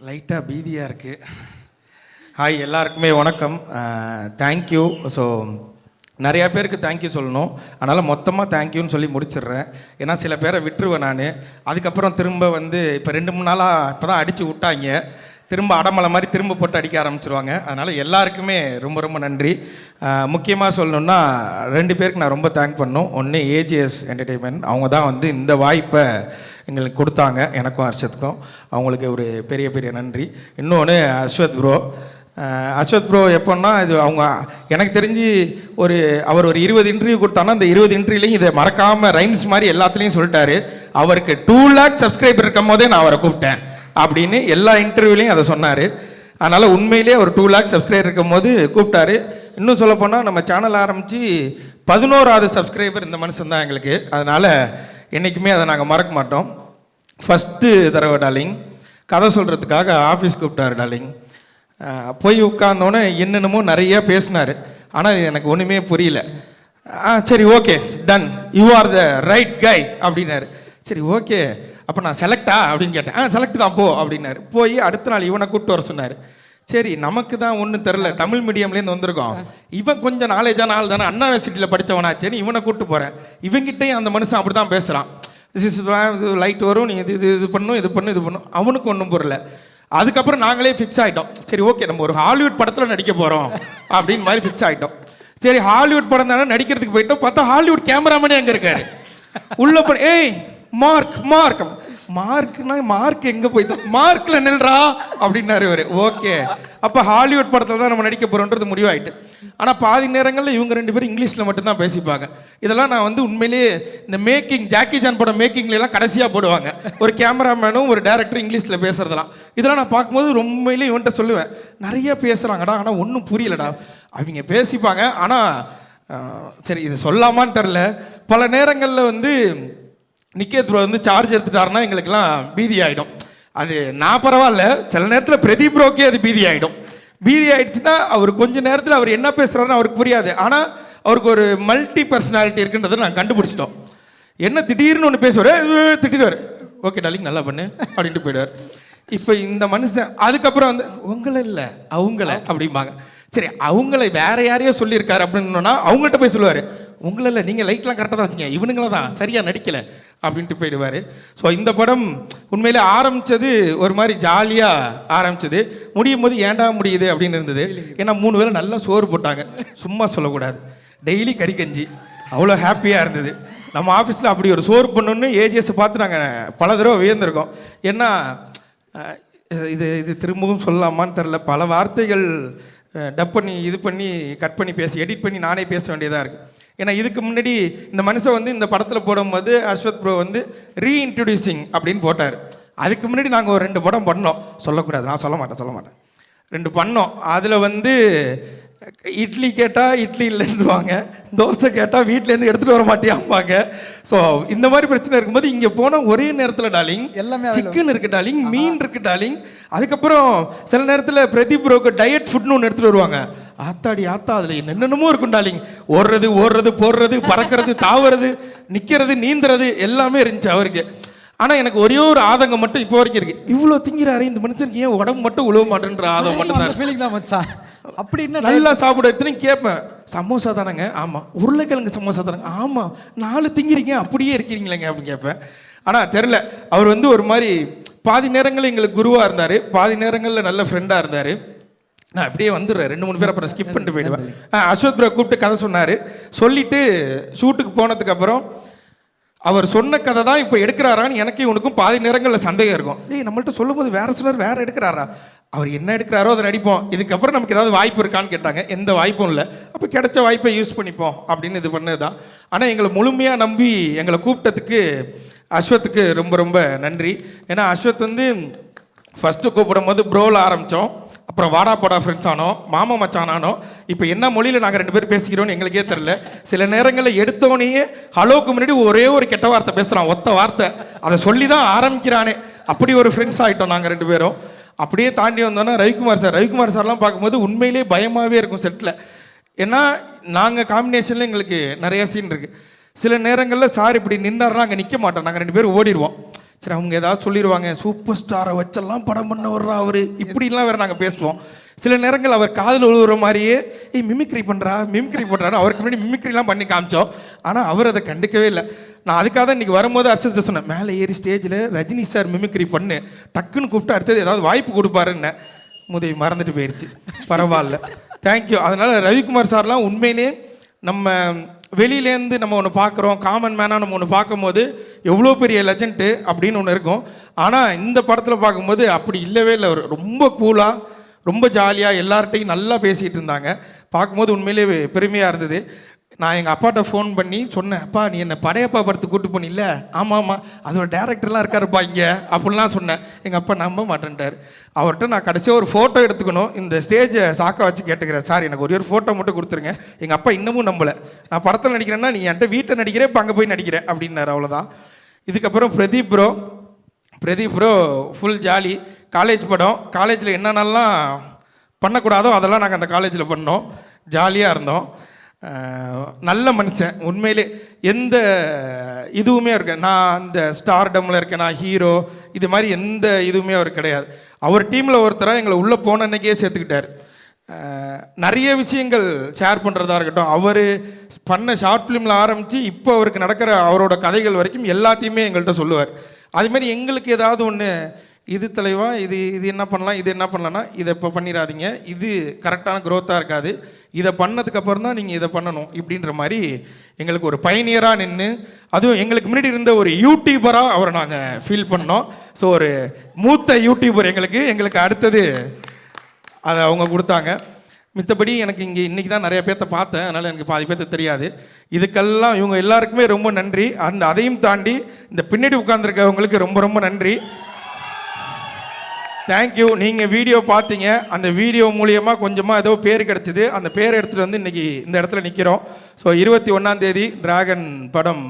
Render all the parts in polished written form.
லைட்டாக பீதியாக இருக்குது. ஹாய், எல்லாருக்குமே வணக்கம். தேங்க்யூ. ஸோ நிறையா பேருக்கு தேங்க்யூ சொல்லணும். அதனால் மொத்தமாக தேங்க்யூன்னு சொல்லி முடிச்சிடுறேன். ஏன்னா சில பேரை விட்டுருவேன் நான். அதுக்கப்புறம் திரும்ப இப்போ 2-3 நாளாக இப்போ தான் அடித்து விட்டாங்க. திரும்ப அடமலை மாதிரி திரும்ப போட்டு அடிக்க ஆரம்பிச்சிருவாங்க. அதனால் எல்லாருக்குமே ரொம்ப ரொம்ப நன்றி. முக்கியமாக சொல்லணுன்னா 2 பேருக்கு நான் ரொம்ப தேங்க் பண்ணணும். ஒன்று ஏஜிஎஸ் என்டர்டெயின்மெண்ட், அவங்க தான் இந்த வாய்ப்பை எங்களுக்கு கொடுத்தாங்க, எனக்கும் ஹர்ஷத்துக்கும். அவங்களுக்கு ஒரு பெரிய பெரிய நன்றி. இன்னொன்று அஸ்வத் ப்ரோ எப்போன்னா இது அவங்க எனக்கு தெரிஞ்சு அவர் ஒரு 20 இன்டர்வியூ கொடுத்தாங்கன்னா அந்த 20 இன்டர்வியூலையும் இதை மறக்காமல் ரைம்ஸ் மாதிரி எல்லாத்துலேயும் சொல்லிட்டாரு. அவருக்கு 2 lakh சப்ஸ்கிரைபர் இருக்கும் போதே நான் அவரை கூப்பிட்டேன் அப்படின்னு எல்லா இன்டர்வியூலையும் அதை சொன்னார். அதனால் உண்மையிலே ஒரு 2 lakh சப்ஸ்கிரைபர் இருக்கும் போது கூப்பிட்டாரு. இன்னும் சொல்லப்போனால் நம்ம சேனல் ஆரம்பித்து 11வது சப்ஸ்கிரைபர் இந்த மனுஷன் தான் எங்களுக்கு. அதனால் என்றைக்குமே அதை நாங்கள் மறக்க மாட்டோம். ஃபஸ்ட்டு தடவை டார்லிங் கதை சொல்கிறதுக்காக ஆஃபீஸ் கூப்பிட்டாரு டார்லிங். போய் உட்கார்ந்தோன்னே என்னென்னமோ நிறைய பேசினார். ஆனால் எனக்கு ஒன்றுமே புரியல. சரி, okay, done, you are the right guy அப்படின்னாரு. சரி, ஓகே, அப்போ நான் செலக்டா அப்படின்னு கேட்டேன். செலக்ட் தான் போ அப்படின்னாரு. போய் அடுத்த நாள் இவனை கூப்பிட்டு வர சொன்னார். சரி, நமக்கு தான் ஒன்றும் தெரில, தமிழ் மீடியம்லேருந்து வந்திருக்கோம். இவன் கொஞ்சம் நாலேஜான ஆள் தானே, அண்ணா யூனிவர்சிட்டியில் படித்தவனாச்சேன்னு இவனை கூப்பிட்டு போகிறேன். இவங்கிட்டையும் அந்த மனுஷன் அப்படி தான் பேசுகிறான். லைட் வரும், நீ இது பண்ணும். அவனுக்கு ஒன்றும் புரியல. அதுக்கப்புறம் நாங்களே ஃபிக்ஸ் ஆகிட்டோம். சரி, ஓகே, நம்ம ஒரு ஹாலிவுட் படத்தில் நடிக்க போகிறோம் அப்படின்னு மாதிரி ஃபிக்ஸ் ஆகிட்டோம். சரி, ஹாலிவுட் படம் தானே நடிக்கிறதுக்கு போயிட்டோம். பார்த்தா ஹாலிவுட் கேமராமேனே அங்கே இருக்காரு. உள்ள போய் ஏய் மார்க்னா மார்க் எங்கே போயிட்டு மார்க்கில் நில்றா அப்படின்னாரு இவர். ஓகே, அப்போ ஹாலிவுட் படத்தில் தான் நம்ம நடிக்க போகிறோன்றது முடிவாயிட்டு. ஆனால் பாதி நேரங்களில் இவங்க 2 பேரும் இங்கிலீஷில் மட்டும்தான் பேசிப்பாங்க. இதெல்லாம் நான் உண்மையிலேயே இந்த ஜாக்கி ஜான் படம் மேக்கிங்லாம் கடைசியாக போடுவாங்க. ஒரு கேமராமேனும் ஒரு டேரக்டரும் இங்கிலீஷில் பேசுறதெல்லாம். இதெல்லாம் நான் பார்க்கும்போது ரொம்பயிலே இவன்கிட்ட சொல்லுவேன், நிறைய பேசுகிறாங்கடா, ஆனால் ஒன்றும் புரியலடா. அவங்க பேசிப்பாங்க. ஆனால் சரி, இது சொல்லாமான்னு தெரில. பல நேரங்களில் நிக்கேத் ப்ரோ சார்ஜ் எடுத்துட்டாருன்னா எங்களுக்கெல்லாம் பீதி ஆகிடும். அது நான் பரவாயில்ல, சில நேரத்தில் பிரதீப் ப்ரோக்கே அது பீதி ஆகிடும். பீதி ஆகிடுச்சுன்னா அவர் கொஞ்ச நேரத்தில் அவர் என்ன பேசுகிறாருன்னு அவருக்கு புரியாது. ஆனால் அவருக்கு ஒரு மல்டி பர்சனாலிட்டி இருக்குன்றதை நான் கண்டுபிடிச்சிட்டோம். என்ன திடீர்னு ஒன்று பேசுவார், திட்டிடுவார், ஓகே டார்லிங் நல்லா பண்ணு அப்படின்ட்டு போயிடுவார். இப்போ இந்த மனுஷன் அதுக்கப்புறம் உங்களை இல்லை அவங்கள அப்படிம்பாங்க. சரி, அவங்கள வேற யாரையோ சொல்லியிருக்காரு அப்படின்னா அவங்கள்ட்ட போய் சொல்லுவார், உங்களை இல்லை, நீங்கள் லைட்லாம் கரெக்டாக தான் வச்சுங்க, இவனுங்கள தான் சரியாக நடிக்கலை அப்படின்ட்டு போயிடுவார். ஸோ இந்த படம் உண்மையிலே ஆரம்பித்தது ஒரு மாதிரி ஜாலியாக ஆரம்பிச்சது. முடியும் போது ஏண்டா முடியுது அப்படின்னு இருந்தது. ஏன்னா 3 வேளை நல்லா சோறு போட்டாங்க, சும்மா சொல்லக்கூடாது, டெய்லி கறி கஞ்சி, அவ்வளோ ஹாப்பியாக இருந்தது. நம்ம ஆஃபீஸில் அப்படி ஒரு சோறு பண்ணணுன்னு ஏஜிஎஸை பார்த்து நாங்கள் பல தடவை வியந்திருக்கோம். ஏன்னா இது திரும்பவும் சொல்லலாமான்னு தெரில, பல வார்த்தைகள் டப் பண்ணி இது பண்ணி கட் பண்ணி பேசி எடிட் பண்ணி நானே பேச வேண்டியதாக இருக்குது. ஏன்னா இதுக்கு முன்னாடி இந்த மனுஷன் இந்த படத்தில் போடும்போது அஸ்வத் ப்ரோ ரீஇன்ட்ரடியூசிங் அப்படின்னு போட்டார். அதுக்கு முன்னாடி நாங்கள் ஒரு 2 படம் பண்ணோம். சொல்லக்கூடாது, நான் சொல்ல மாட்டேன். 2 பண்ணோம். அதில் இட்லி கேட்டால் இட்லி இல்லைன்னுவாங்க, தோசை கேட்டால் வீட்டிலேருந்து எடுத்துகிட்டு வர மாட்டியாம்பாங்க. ஸோ இந்த மாதிரி பிரச்சனை இருக்கும்போது இங்கே போனால் ஒரே நேரத்தில் டார்லிங் எல்லாமே சிக்கன் இருக்குது டார்லிங், மீன் இருக்குது டார்லிங். அதுக்கப்புறம் சில நேரத்தில் பிரதீப் ப்ரோக்கு டயட் ஃபுட்னு ஒன்று எடுத்துகிட்டு வருவாங்க. ஆத்தா அதில் என்னென்னமோ இருக்கும் டார்லிங். ஓடுறது போடுறது பறக்கிறது தாவுறது நிற்கிறது நீந்துறது எல்லாமே இருந்துச்சு அவருக்கு. ஆனால் எனக்கு ஒரே ஒரு ஆதங்கம் மட்டும் இப்போ வரைக்கும் இருக்கு, இவ்வளோ திங்கிறாரு இந்த மனுஷனுக்கு ஏன் உடம்பு மட்டும் உழவ மாட்டேன்ற ஆதங்கம் மட்டும் தான். ஃபீலிங் தான் மச்சான். அப்படி என்ன நல்லா சாப்பிட எத்தனை கேட்பேன், சமோசா தானேங்க, ஆமாம். உருளைக்கிழங்கு சமோசா தானேங்க, ஆமாம். 4 திங்கிறீங்க அப்படியே இருக்கிறீங்களேங்க அப்படின்னு கேட்பேன். ஆனால் தெரில, அவர் ஒரு மாதிரி பாதி நேரங்களில் எங்களுக்கு குருவாக இருந்தார், பாதி நேரங்களில் நல்ல ஃப்ரெண்டாக இருந்தார். நான் அப்படியே வந்துடுறேன், 2-3 பேர் அப்புறம் ஸ்கிப் பண்ணிட்டு போயிடுவேன். அஸ்வத் ப்ரோ கூப்பிட்டு கதை சொன்னார். சொல்லிவிட்டு ஷூட்டுக்கு போனதுக்கப்புறம் அவர் சொன்ன கதை தான் இப்போ எடுக்கிறாரான்னு எனக்கு இவனுக்கும் பாதி நேரங்களில் சந்தேகம் இருக்கும். நம்மள்ட்ட சொல்லும் போது வேற சொன்னார், வேற எடுக்கிறாரா, அவர் என்ன எடுக்கிறாரோ அதை நடிப்போம், இதுக்கப்புறம் நமக்கு ஏதாவது வாய்ப்பு இருக்கான்னு கேட்டாங்க. எந்த வாய்ப்பும் இல்லை. அப்போ கிடைச்ச வாய்ப்பை யூஸ் பண்ணிப்போம் அப்படின்னு இது பண்ணது தான். ஆனால் எங்களை முழுமையாக நம்பி எங்களை கூப்பிட்டதுக்கு அஸ்வத்துக்கு ரொம்ப ரொம்ப நன்றி. ஏன்னா அஸ்வத் ஃபஸ்ட்டு கூப்பிடும் போது ப்ரோவில் ஆரம்பித்தோம், அப்புறம் வாடா போடா ஃப்ரெண்ட்ஸ் ஆனோம், மாமா மச்சான் ஆனோம். இப்போ என்ன மொழியில் நாங்கள் 2 பேர் பேசிக்கிறோன்னு எங்களுக்கே தெரில. சில நேரங்களில் எடுத்தவனையே ஹலோக்கு முன்னாடி ஒரே ஒரு கெட்ட வார்த்தை பேசுகிறான், ஒத்த வார்த்தை, அதை சொல்லி தான் ஆரம்பிக்கிறானே. அப்படி ஒரு ஃப்ரெண்ட்ஸ் ஆகிட்டோம் நாங்கள் 2 பேரும். அப்படியே தாண்டி வந்தோன்னா ரவிக்குமார் சார்லாம் பார்க்கும்போது உண்மையிலே பயமாகவே இருக்கும் செட்டில். ஏன்னா நாங்கள் காம்பினேஷனில் எங்களுக்கு நிறைய சீன் இருக்குது. சில நேரங்களில் சார் இப்படி நின்னார்னா அங்கே நிற்க மாட்டோம், நாங்கள் 2 பேரும் ஓடிடுவோம். சரி அவங்க ஏதாவது சொல்லிடுவாங்க, சூப்பர் ஸ்டாரை வச்செல்லாம் படம் பண்ண வர்றா அவர், இப்படிலாம் வேறு நாங்கள் பேசுவோம். சில நேரங்கள் அவர் காதில் விழுவுற மாதிரியே மிமிக்ரி பண்ணுறாரு. அவருக்கு முன்னாடி மிமிக்ரிலாம் பண்ணி காமிச்சோம். ஆனால் அவர் அதை கண்டுக்கவே இல்லை. நான் அதுக்காக தான் இன்றைக்கி வரும்போது அர்ஷத்தை சொன்னேன், மேலே ஏறி ஸ்டேஜில் ரஜினி சார் மிமிக்ரி பண்ணு, டக்குன்னு கூப்பிட்டு அடுத்தது ஏதாவது வாய்ப்பு கொடுப்பாருன்னு. முதவி மறந்துட்டு போயிடுச்சு. பரவாயில்ல, தேங்க்யூ. அதனால் ரவிக்குமார் சார்லாம் உண்மையிலே நம்ம வெளியிலேருந்து நம்ம ஒன்று பார்க்குறோம், காமன் மேனாக நம்ம ஒன்று பார்க்கும்போது எவ்வளோ பெரிய லெஜெண்ட்டு அப்படின்னு ஒன்று இருக்கும். ஆனால் இந்த படத்தில் பார்க்கும்போது அப்படி இல்லவே இல்லை. அவர் ரொம்ப கூலாக, ரொம்ப ஜாலியாக எல்லார்ட்டையும் நல்லா பேசிகிட்டு இருந்தாங்க. பார்க்கும்போது உண்மையிலே பெருமையாக இருந்தது. நான் எங்கள் அப்பாட்ட ஃபோன் பண்ணி சொன்னேன், அப்பா நீ என்னை படையப்பா படத்துக்கு கூப்பிட்டு போனில்ல, ஆமாம் அதோட டேரக்டர்லாம் இருக்காருப்பா இங்கே அப்படிலாம் சொன்னேன். எங்கள் அப்பா நம்ப மாட்டேன்ட்டார். அவர்கிட்ட நான் கடைசியாக ஒரு ஃபோட்டோ எடுத்துக்கணும், இந்த ஸ்டேஜை சாக்கா வச்சு கேட்டுக்கிறேன், சார் எனக்கு ஒரு ஃபோட்டோ மட்டும் கொடுத்துருங்க. எங்கள் அப்பா இன்னமும் நம்பலை. நான் படத்தில் நடிக்கிறேன்னா நீ என்கிட்ட வீட்டை நடிக்கிறேன், இப்போ அங்கே போய் நடிக்கிறேன் அப்படின்னாரு. அவ்வளோதான். இதுக்கப்புறம் Pradeep bro full jolly. College படம், காலேஜில் என்னென்னலாம் பண்ணக்கூடாதோ அதெல்லாம் நாங்கள் அந்த காலேஜில் பண்ணோம், ஜாலியாக இருந்தோம். நல்ல மனுஷன் உண்மையிலே. எந்த இதுவுமே இருக்கு, நான் அந்த ஸ்டார்டமில் இருக்கேன், நான் ஹீரோ, இது மாதிரி எந்த இதுவுமே அவர் கிடையாது. அவர் டீமில் ஒருத்தராக எங்களை உள்ளே போன அன்னைக்கே சேர்த்துக்கிட்டார். நிறைய விஷயங்கள் ஷேர் பண்ணுறதா இருக்கட்டும், அவர் பண்ண ஷார்ட் ஃபிலிமில் ஆரம்பித்து இப்போ அவருக்கு நடக்கிற அவரோட கதைகள் வரைக்கும் எல்லாத்தையுமே எங்கள்கிட்ட சொல்லுவார். அதுமாதிரி எங்களுக்கு ஏதாவது ஒன்று, இது தலைவா, இது என்ன பண்ணலாம், இது என்ன பண்ணலான்னா இதை இப்போ பண்ணிடாதீங்க, இது கரெக்டான க்ரோத்தாக இருக்காது, இதை பண்ணதுக்கப்புறம் தான் நீங்கள் இதை பண்ணணும் இப்படின்ற மாதிரி எங்களுக்கு ஒரு பயனியராக நின்று, அதுவும் எங்களுக்கு முன்னாடி இருந்த ஒரு யூடியூபராக அவரை நாங்கள் ஃபீல் பண்ணோம். ஸோ ஒரு மூத்த யூடியூபர் எங்களுக்கு அடுத்தது அதை அவங்க கொடுத்தாங்க. மித்தபடி எனக்கு இங்கே இன்றைக்கி தான் நிறைய பேர்த்த பார்த்தேன், அதனால் எனக்கு பாதி பேர்த்த தெரியாது. இதுக்கெல்லாம் இவங்க எல்லாருக்குமே ரொம்ப நன்றி. அதையும் தாண்டி இந்த பின்னாடி உட்கார்ந்துருக்கவங்களுக்கு ரொம்ப ரொம்ப நன்றி. தேங்க்யூ. நீங்கள் வீடியோ பார்த்தீங்க, அந்த வீடியோ மூலியமாக கொஞ்சமாக ஏதோ பேர் கிடச்சிது, அந்த பேரை எடுத்துகிட்டு வந்து இன்றைக்கி இந்த இடத்துல நிற்கிறோம். ஸோ 21ஆம் தேதி டிராகன் படம்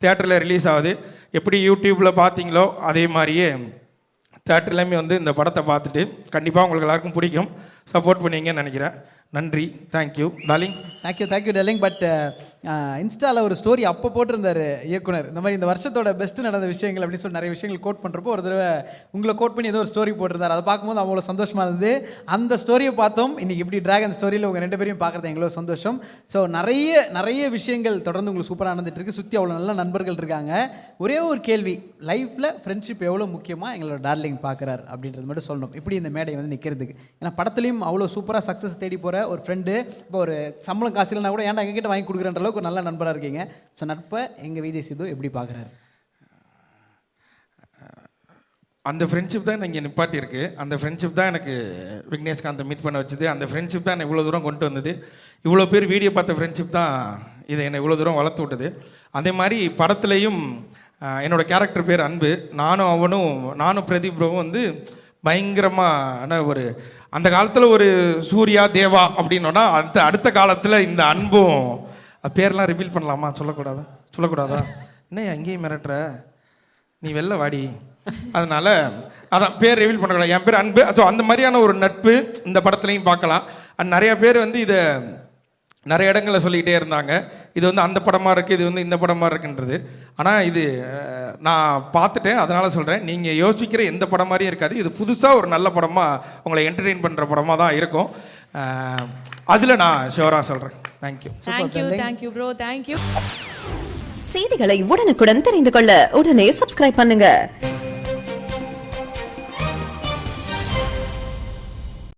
தியேட்டரில் ரிலீஸ் ஆகுது. எப்படி யூடியூப்பில் பார்த்தீங்களோ அதே மாதிரியே தியேட்டர்லேயுமே வந்து இந்த படத்தை பார்த்துட்டு கண்டிப்பாக உங்களுக்கு எல்லாருக்கும் பிடிக்கும், சப்போர்ட் பண்ணுவீங்கன்னு நினைக்கிறேன். நன்றி, thank you darling. Thank you darling. But இன்ஸ்டாவில் ஒரு ஸ்டோரி அப்போ போட்டிருந்தார் இயக்குனர், இந்த மாதிரி இந்த வருஷத்தோட பெஸ்ட்டு நடந்த விஷயங்கள் அப்படின்னு சொல்லி நிறைய விஷயங்கள் கோட் பண்ணுறப்போ ஒரு தடவை உங்களை கோட் பண்ணி ஏதோ ஒரு ஸ்டோரி போட்டிருந்தார். அதை பார்க்கும்போது அவ்வளோ சந்தோஷமாக இருந்தது. அந்த ஸ்டோரியை பார்த்தோம். இன்றைக்கி இப்படி டிராகன் ஸ்டோரியில் உங்கள் 2 பேரையும் பார்க்குறது எங்களோ சந்தோஷம். ஸோ நிறைய விஷயங்கள் தொடர்ந்து உங்களுக்கு சூப்பராக நடந்துட்டு இருக்கு. சுற்றி அவ்வளோ நல்ல நண்பர்கள் இருக்காங்க. ஒரே ஒரு கேள்வி, லைஃப்பில் ஃப்ரெண்ட்ஷிப் எவ்வளோ முக்கியமாக எங்களோட டார்லிங் பார்க்குறாரு அப்படின்றது மட்டும் சொல்லணும், இப்படி இந்த மேடை வந்து நிற்கிறதுக்கு. ஏன்னா படத்துலையும் அவ்வளோ சூப்பராக சக்ஸஸ் தேடி போகிற ஒரு ஃப்ரெண்டு, இப்போ ஒரு சம்பளம் காசு இல்லைனா கூட ஏன்டா எங்ககிட்ட வாங்கி கொடுக்குறன்ற அளவுக்கு ஒரு நல்ல நண்பராக இருக்கீங்க. ஸோ நட்பை எங்கள் விஜய் சித்து எப்படி பார்க்குறாரு? அந்த ஃப்ரெண்ட்ஷிப் தான் இங்கே நிப்பாட்டி இருக்கு. அந்த ஃப்ரெண்ட்ஷிப் தான் எனக்கு விக்னேஷ்காந்தை மீட் பண்ண வச்சுது. அந்த ஃப்ரெண்ட்ஷிப் தான் என்னை இவ்வளோ தூரம் கொண்டு வந்தது. இவ்வளோ பேர் வீடியோ பார்த்த ஃப்ரெண்ட்ஷிப் தான் இதை என்னை இவ்வளோ தூரம் வளர்த்து விட்டது. அதே மாதிரி படத்துலையும் என்னோடய கேரக்டர் பேர் அன்பு. நானும் பிரதீப் ப்ரோவும் வந்து பயங்கரமான ஒரு, அந்த காலத்தில் ஒரு சூர்யா தேவா அப்படின்னோன்னா அடுத்த காலத்தில் இந்த அன்பும், பேர்லாம் ரிவீல் பண்ணலாமா? சொல்லக்கூடாதா? என்ன அங்கேயும் மிரட்டுற, நீ வெளில வாடி. அதனால அதான் பேர் ரிவீல் பண்ணக்கூடாது. என் பேர் அன்பு. ஸோ அந்த மாதிரியான ஒரு நட்பு இந்த படத்துலையும் பார்க்கலாம். நிறையா பேர் வந்து இதை நிறைய இடங்களில் சொல்லிக்கிட்டே இருந்தாங்க, இது வந்து அந்த படமாக இருக்குது, இது வந்து இந்த படமாக இருக்குன்றது. ஆனால் இது நான் பார்த்துட்டேன், அதனால் சொல்கிறேன், நீங்கள் யோசிக்கிற எந்த படம் மாதிரியும் இருக்காது. இது புதுசாக ஒரு நல்ல படமாக உங்களை என்டர்டெயின் பண்ணுற படமாக தான் இருக்கும். அதில் நான் ஷோராக சொல்கிறேன். Thank you bro, thank you. செய்திகளை உடனுக்குடன் தெரிந்து கொள்ள உடனே சப்ஸ்கிரைப் பண்ணுங்க.